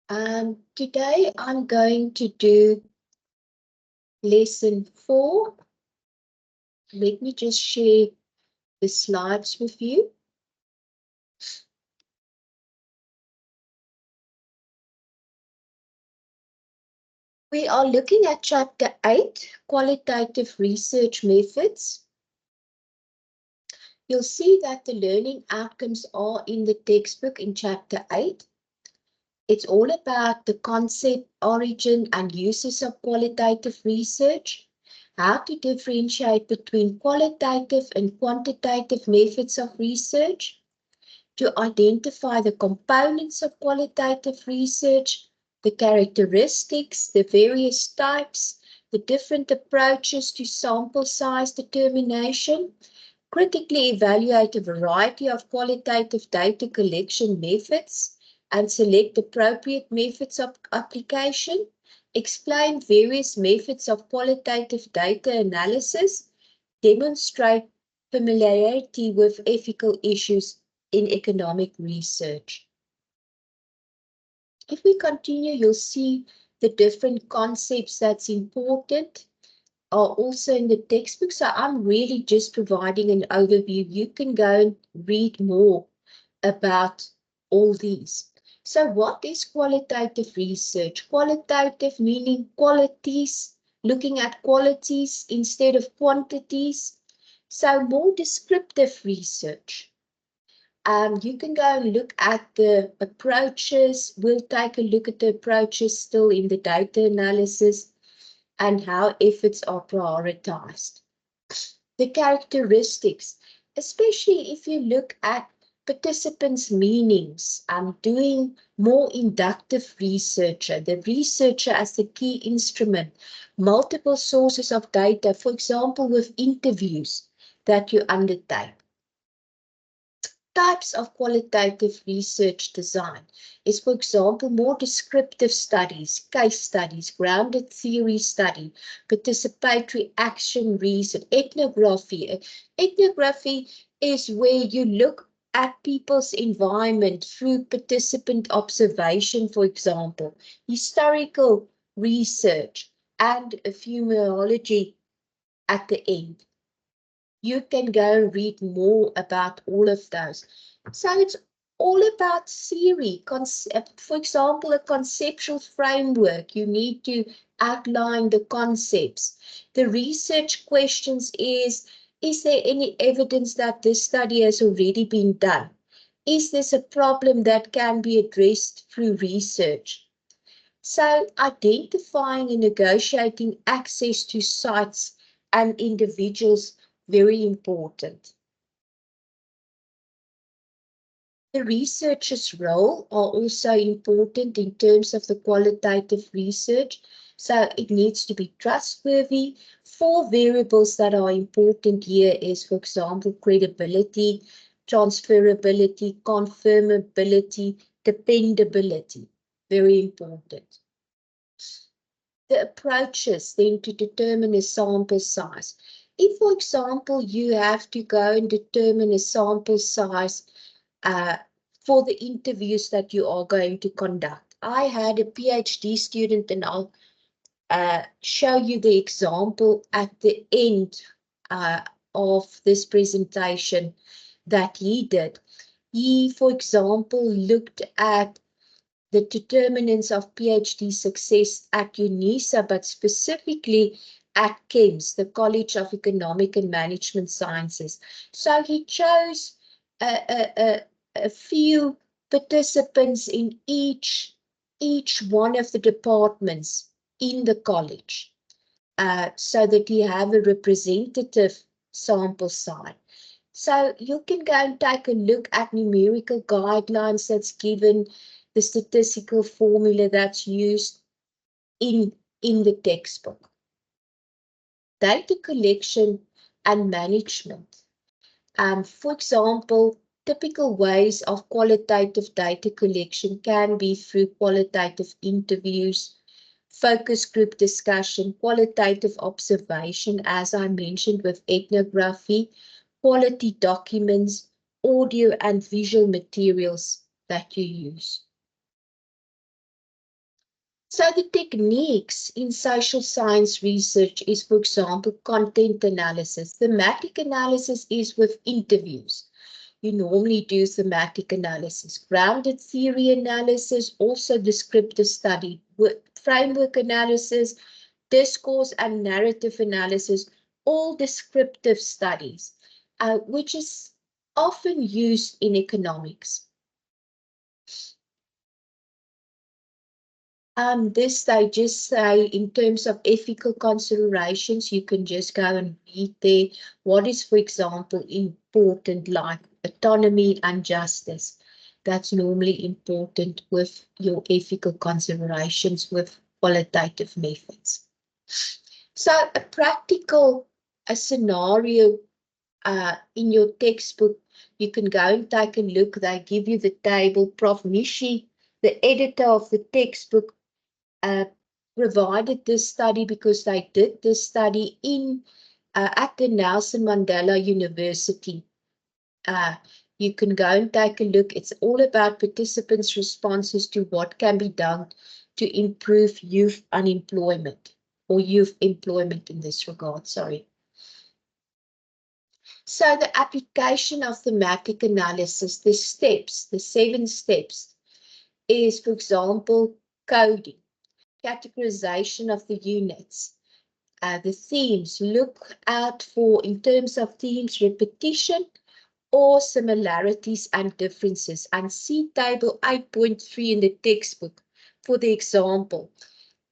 Today I'm going to do lesson 4. Let me just share the slides with you. We are looking at chapter 8, qualitative research methods. You'll see that the learning outcomes are in the textbook in chapter 8. It's all about the concept, origin, and uses of qualitative research, how to differentiate between qualitative and quantitative methods of research, to identify the components of qualitative research, the characteristics, the various types, the different approaches to sample size determination, critically evaluate a variety of qualitative data collection methods, and select appropriate methods of application, explain various methods of qualitative data analysis, demonstrate familiarity with ethical issues in economic research. If we continue, you'll see the different concepts that's important are also in the textbook. So I'm really just providing an overview. You can go and read more about all these. So what is qualitative research? Qualitative meaning qualities, looking at qualities instead of quantities. So more descriptive research. You can go and look at the approaches. We'll take a look at the approaches still in the data analysis and how efforts are prioritized. The characteristics, especially if you look at participants' meanings, doing more inductive research, the researcher as the key instrument, multiple sources of data, for example, with interviews that you undertake. Types of qualitative research design is, for example, more descriptive studies, case studies, grounded theory study, participatory action research, ethnography. Ethnography is where you look at people's environment through participant observation, for example, historical research, and ephemerology at the end. You can go and read more about all of those. So it's all about theory, concept. For example, a conceptual framework, you need to outline the concepts. The research questions is there any evidence that this study has already been done? Is this a problem that can be addressed through research? So identifying and negotiating access to sites and individuals, very important. The researcher's role are also important in terms of the qualitative research. So it needs to be trustworthy. 4 variables that are important here is, for example, credibility, transferability, confirmability, dependability. Very important. The approaches then to determine a sample size. If, for example, you have to go and determine a sample size for the interviews that you are going to conduct. I had a PhD student, and I'll show you the example at the end of this presentation that he did. He, for example, looked at the determinants of PhD success at UNISA, but specifically at KEMS, the College of Economic and Management Sciences. So he chose a few participants in each one of the departments in the college, so that you have a representative sample size. So you can go and take a look at numerical guidelines that's given, the statistical formula that's used in the textbook. Data collection and management. For example, typical ways of qualitative data collection can be through qualitative interviews, focus group discussion, qualitative observation, as I mentioned with ethnography, quality documents, audio and visual materials that you use. So the techniques in social science research is, for example, content analysis. Thematic analysis is with interviews. You normally do thematic analysis. Grounded theory analysis, also descriptive study. Framework analysis, discourse and narrative analysis, all descriptive studies, which is often used in economics. This they just say in terms of ethical considerations, you can just go and read there what is, for example, important, like autonomy and justice. That's normally important with your ethical considerations with qualitative methods. So a scenario in your textbook, you can go and take a look. They give you the table. Prof. Nishi, the editor of the textbook, provided this study because they did this study at the Nelson Mandela University. You can go and take a look. It's all about participants' responses to what can be done to improve youth unemployment or youth employment in this regard, sorry. So the application of thematic analysis, the steps, the 7 steps, is, for example, coding, categorization of the units, the themes. Look out for, in terms of themes, repetition or similarities and differences. And see table 8.3 in the textbook for the example.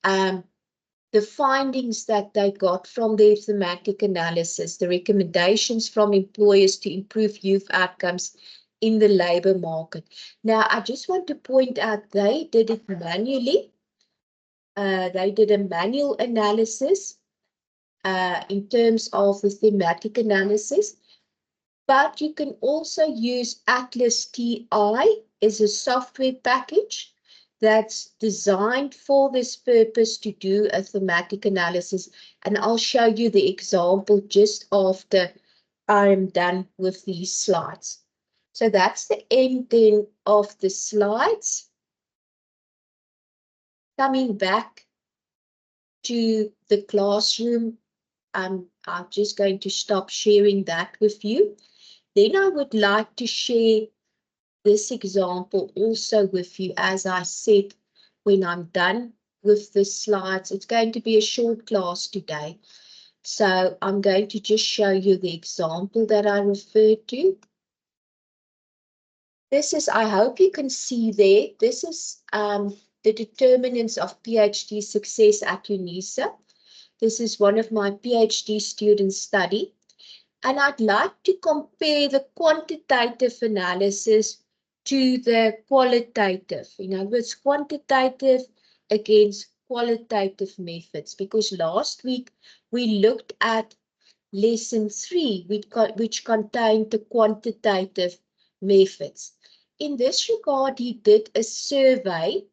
The findings that they got from their thematic analysis, the recommendations from employers to improve youth outcomes in the labor market. Now, I just want to point out they did it manually. They did a manual analysis in terms of the thematic analysis, but you can also use Atlas TI as a software package that's designed for this purpose to do a thematic analysis. And I'll show you the example just after I'm done with these slides. So that's the ending of the slides. Coming back to the classroom, I'm just going to stop sharing that with you. Then I would like to share this example also with you. As I said, when I'm done with the slides, it's going to be a short class today. So I'm going to just show you the example that I referred to. This is, I hope you can see there, this is the determinants of PhD success at UNISA. This is one of my PhD students' study. And I'd like to compare the quantitative analysis to the qualitative. In other words, quantitative against qualitative methods. Because last week we looked at lesson 3, which contained the quantitative methods. In this regard, he did a survey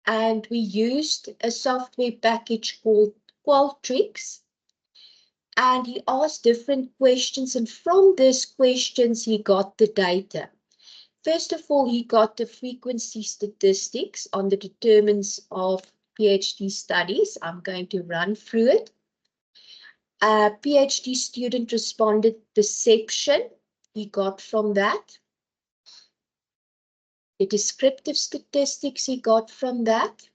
and we used a software package called Qualtrics. And he asked different questions, and from these questions, he got the data. First of all, he got the frequency statistics on the determinants of PhD studies. I'm going to run through it. A PhD student responded perception. He got from that. The descriptive statistics he got from that.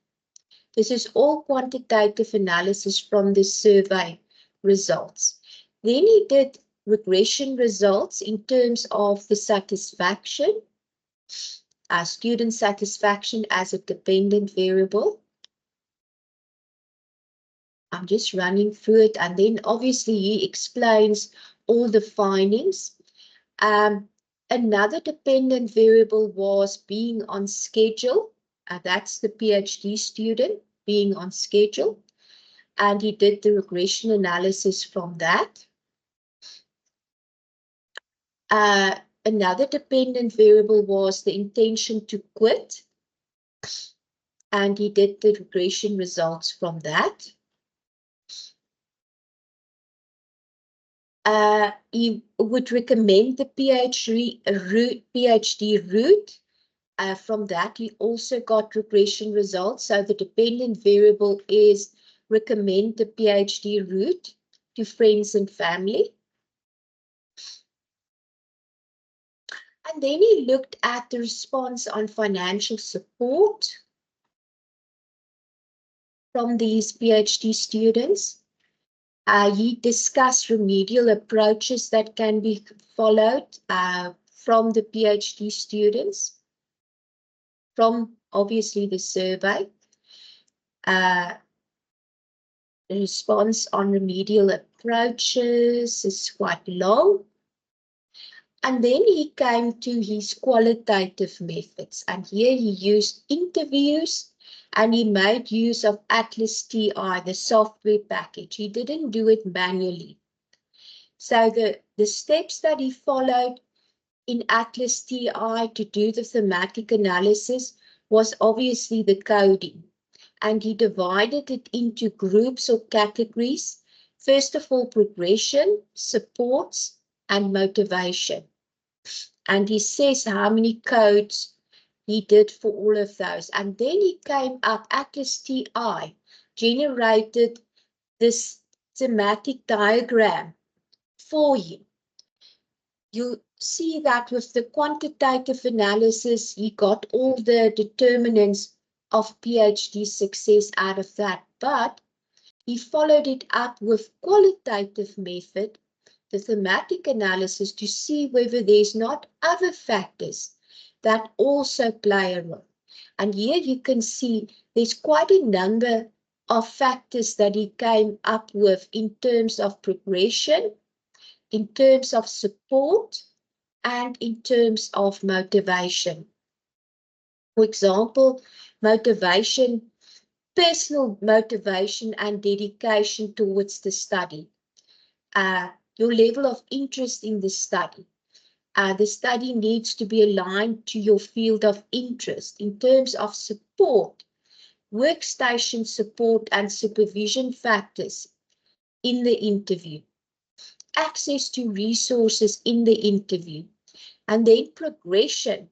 This is all quantitative analysis from the survey results. Then he did regression results in terms of the satisfaction, student satisfaction as a dependent variable. I'm just running through it, and then obviously he explains all the findings. Another dependent variable was being on schedule. That's the PhD student being on schedule. And he did the regression analysis from that. Another dependent variable was the intention to quit. And he did the regression results from that. He would recommend the PhD route From that, he also got regression results. So the dependent variable is recommend the PhD route to friends and family. And then he looked at the response on financial support from these PhD students. He discussed remedial approaches that can be followed from the PhD students, from obviously the survey. The response on remedial approaches is quite long. And then he came to his qualitative methods. And here he used interviews and he made use of Atlas TI, the software package. He didn't do it manually. So the steps that he followed in Atlas TI to do the thematic analysis was obviously the coding. And he divided it into groups or categories. First of all, progression, supports, and motivation. And he says how many codes he did for all of those. And then he came up, Atlas TI generated this thematic diagram for you. You see that with the quantitative analysis, he got all the determinants of PhD success out of that. But he followed it up with qualitative method, the thematic analysis, to see whether there's not other factors that also play a role. And here you can see there's quite a number of factors that he came up with in terms of progression, in terms of support, and in terms of motivation. For example, motivation, personal motivation and dedication towards the study. Your level of interest in the study. The study needs to be aligned to your field of interest. In terms of support, workstation support and supervision factors in the interview. Access to resources in the interview. And then progression,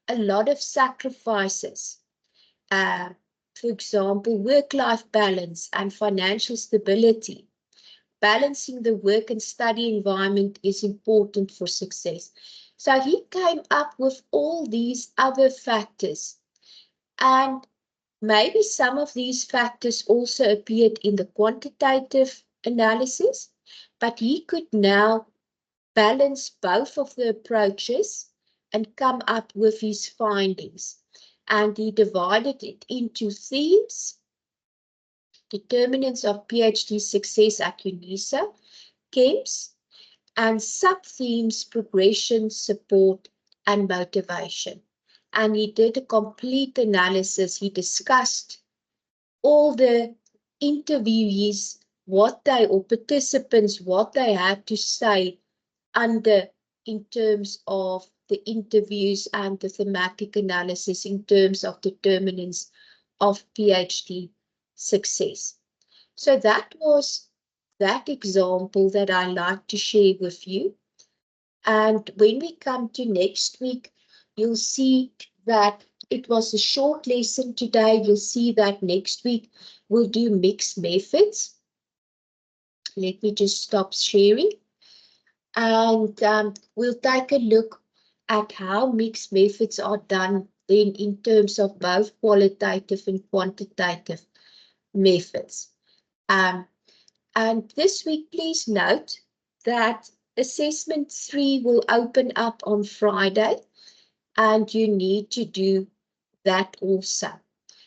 a lot of sacrifices. For example, work-life balance and financial stability. Balancing the work and study environment is important for success. So he came up with all these other factors. And maybe some of these factors also appeared in the quantitative analysis, but he could now balance both of the approaches and come up with his findings. And he divided it into themes, determinants of PhD success at UNISA, KEMS, and sub-themes, progression, support, and motivation. And he did a complete analysis. He discussed all the interviewees, or participants, what they had to say in terms of the interviews and the thematic analysis in terms of determinants of PhD success. So that was that example that I like to share with you. And when we come to next week, you'll see that it was a short lesson today. You'll see that next week we'll do mixed methods. Let me just stop sharing. And we'll take a look at how mixed methods are done then in terms of both qualitative and quantitative methods. And this week, please note that assessment 3 will open up on Friday, and you need to do that also.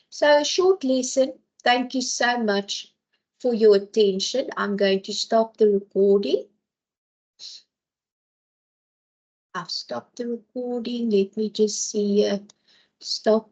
So a short lesson. Thank you so much for your attention. I'm going to stop the recording. I've stopped the recording. Let me just see. Stop.